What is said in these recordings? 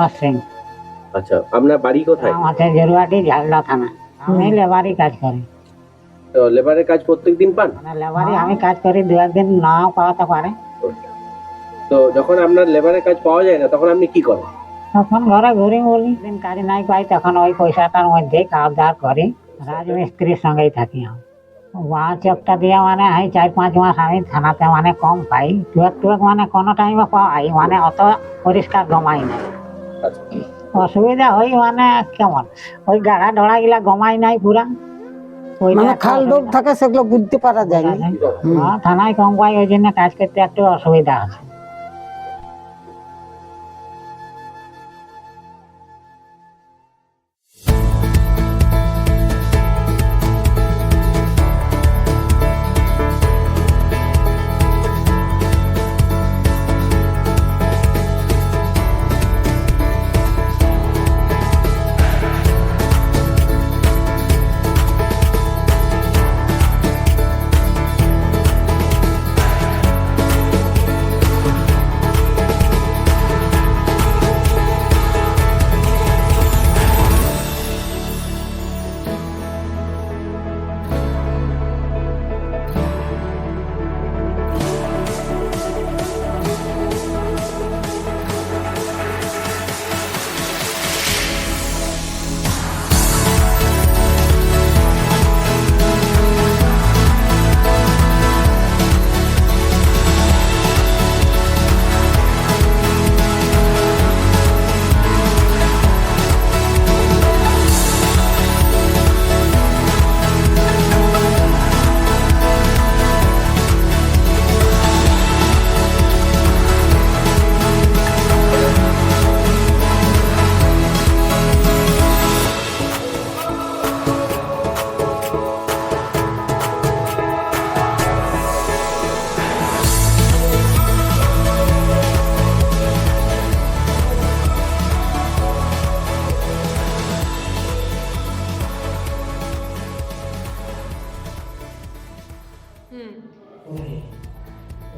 প্রভাস সিং। আচ্ছা, আপনার বাড়ি কোথায়? আমাদের জেরুয়াটি ঝালদা থানা। আমি লেবারি কাজ করি। তো লেবারের কাজ প্রত্যেকদিন পান? মানে লেবারি আমি কাজ করি, দু একদিন নাও পাওয়াতে পারে। তো যখন আপনার লেবারের কাজ পাওয়া যায় না তখন আপনি কি করেন? তখন ঘরে ঘুরি বলি, দিন কাজ নাই পাই তখন ওই পয়সাটার মধ্যে খাওয়া দাওয়া করি। রাজমিস্ত্রির সঙ্গেই থাকি আমি। ওয়া চকটা দিয়ে মানে এই 4-5 মাস আমি থানাতে মানে কম পাই, টুয়েক মানে কোনো টাইমে পাই, মানে অত পরিষ্কার গমাই নাই। আচ্ছা, অসুবিধা হই মানে কেমন ওই গাড়া ঢোড়া গিলা গমাই নাই পুরা, মানে খাল ডোব থাকে সেগুলো বুঝতে পারা যায় না। থানায় কম পাই, ওই জন্য কাজ করতে একটু অসুবিধা আছে।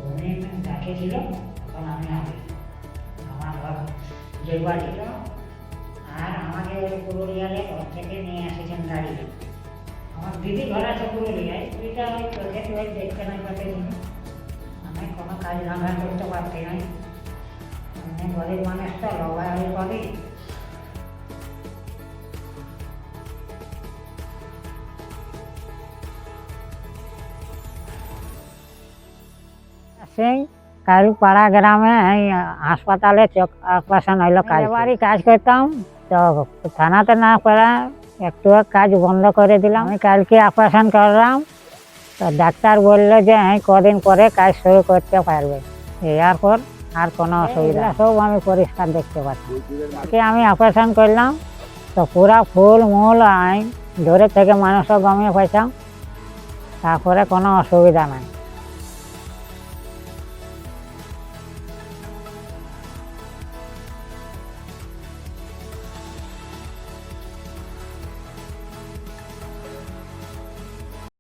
উনি ডাকেছিল, তখন আমি আগে আমার ঘর জেরুয়া ছিল, আর আমাকে ওই পুরুলিয়ারে ঘর থেকে নিয়ে এসেছেন গাড়ি। আমার দিদি ঘর আছে পুরুলিয়ায়, ওইটা ওই চোখে ওই দেখতে নাই পাচ্ছিল, আমি কোনো কাজ ধান্দা করতে পারছি নাই। আমি গরিব মানুষ তো লড়াই করি। সেই কাল পাড়া গ্রামে এই হাসপাতালে চোখ অপারেশন হইলো, বাড়ি কাজ করতাম, তো থানাতে না পারা একটু কাজ বন্ধ করে দিলাম। আমি কালকে অপারেশন করলাম, তো ডাক্তার বললো যে কদিন পরে কাজ শুরু করতে পারবে। এরপর আর কোনো অসুবিধা, সব আমি পরিষ্কার দেখতে পাচ্ছি। আমি অপারেশন করলাম, তো পুরা ফুল মূল ধরে থেকে মানুষও গমিয়ে পাইতাম, তারপরে কোনো অসুবিধা নাই।